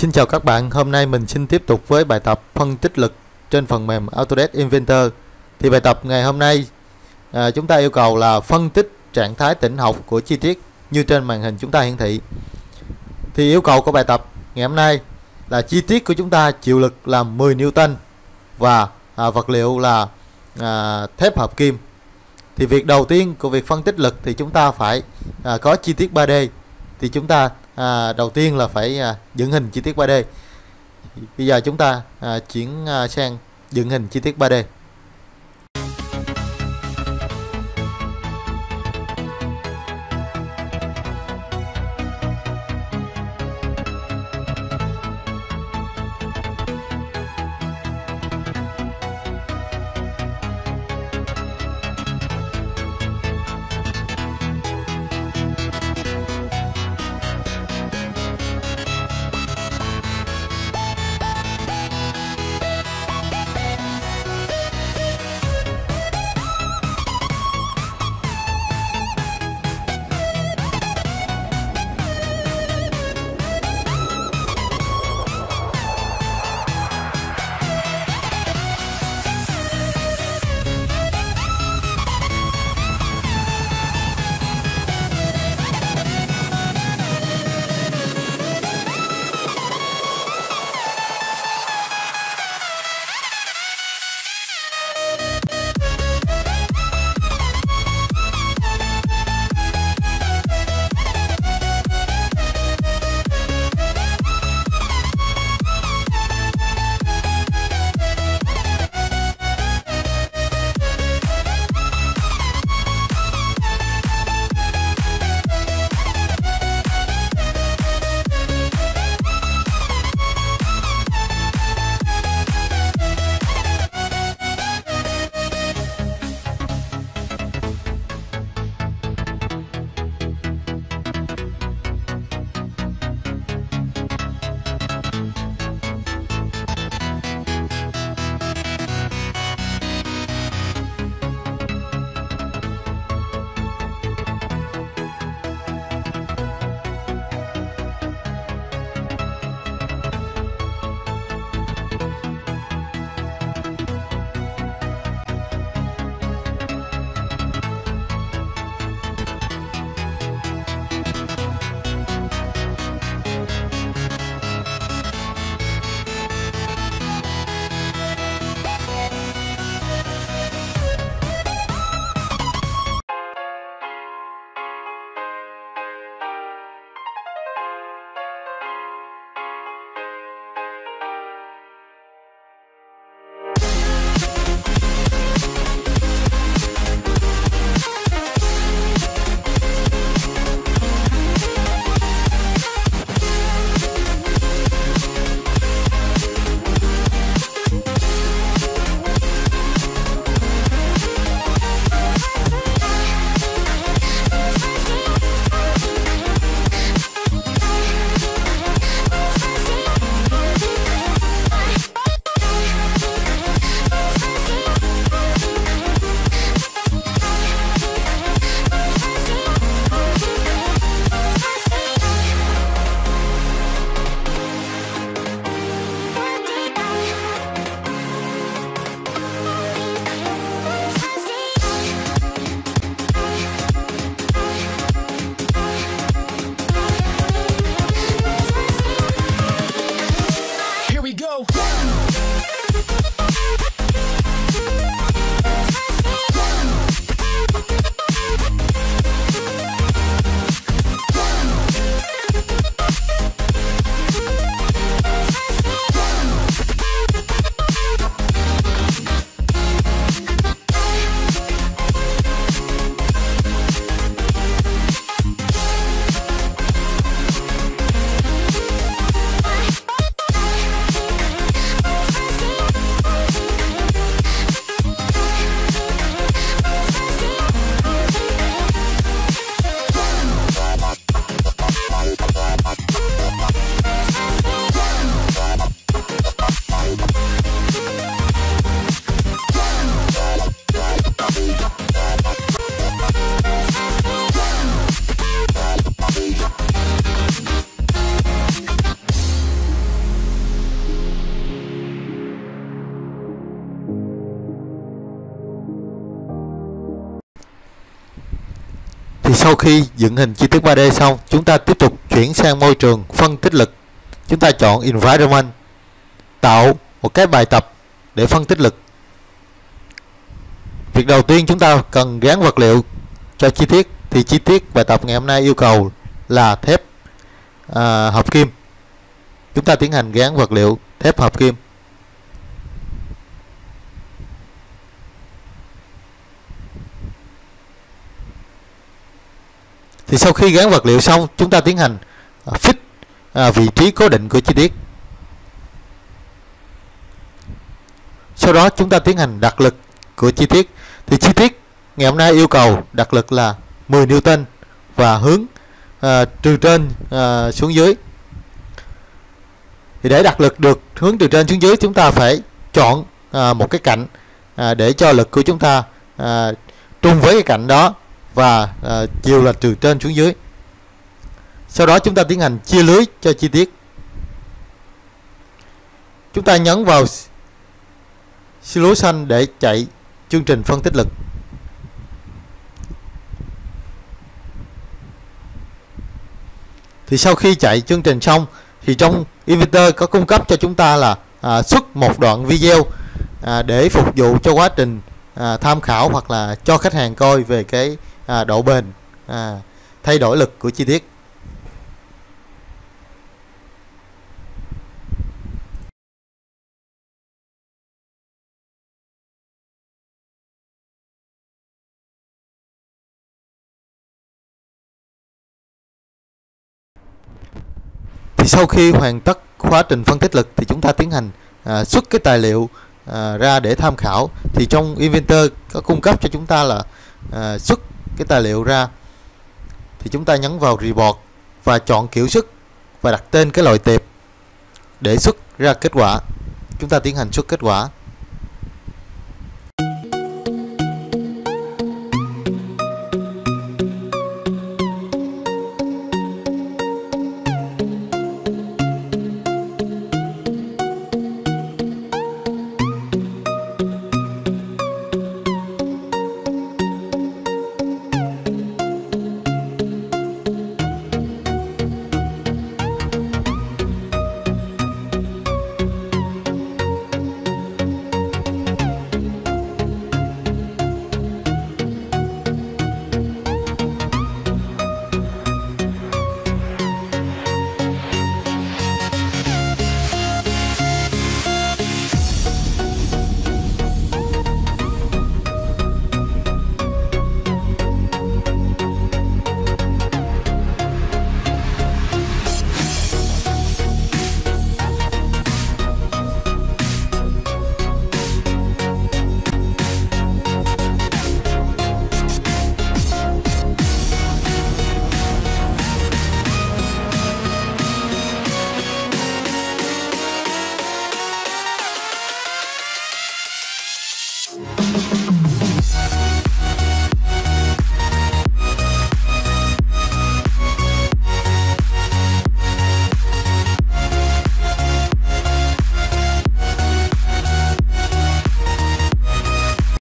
Xin chào các bạn, hôm nay mình xin tiếp tục với bài tập phân tích lực trên phần mềm Autodesk Inventor. Thì bài tập ngày hôm nay chúng ta yêu cầu là phân tích trạng thái tĩnh học của chi tiết như trên màn hình chúng ta hiển thị. Thì yêu cầu của bài tập ngày hôm nay là chi tiết của chúng ta chịu lực là 10 Newton và vật liệu là thép hợp kim. Thì việc đầu tiên của việc phân tích lực thì chúng ta phải có chi tiết 3D. Thì chúng ta đầu tiên là phải dựng hình chi tiết 3D. Bây giờ chúng ta chuyển sang dựng hình chi tiết 3D. sau khi dựng hình chi tiết 3D xong, chúng ta tiếp tục chuyển sang môi trường phân tích lực. Chúng ta chọn Environment, tạo một cái bài tập để phân tích lực. Việc đầu tiên chúng ta cần gắn vật liệu cho chi tiết. Thì chi tiết bài tập ngày hôm nay yêu cầu là thép hợp kim. Chúng ta tiến hành gắn vật liệu thép hợp kim. Thì sau khi gắn vật liệu xong, chúng ta tiến hành fix vị trí cố định của chi tiết. Sau đó chúng ta tiến hành đặt lực của chi tiết. Thì chi tiết ngày hôm nay yêu cầu đặt lực là 10 Newton và hướng từ trên xuống dưới. Thì để đặt lực được hướng từ trên xuống dưới, chúng ta phải chọn một cái cạnh để cho lực của chúng ta trung với cái cạnh đó, và chiều là từ trên xuống dưới. Sau đó chúng ta tiến hành chia lưới cho chi tiết. Chúng ta nhấn vào Solution để chạy chương trình phân tích lực. Thì sau khi chạy chương trình xong, thì trong Inventor có cung cấp cho chúng ta là xuất một đoạn video để phục vụ cho quá trình tham khảo hoặc là cho khách hàng coi về cái độ bền, thay đổi lực của chi tiết. Thì sau khi hoàn tất quá trình phân tích lực thì chúng ta tiến hành xuất cái tài liệu ra để tham khảo. Thì trong Inventor có cung cấp cho chúng ta là xuất cái tài liệu ra. Thì chúng ta nhấn vào Report và chọn kiểu xuất và đặt tên cái loại tệp để xuất ra kết quả. Chúng ta tiến hành xuất kết quả.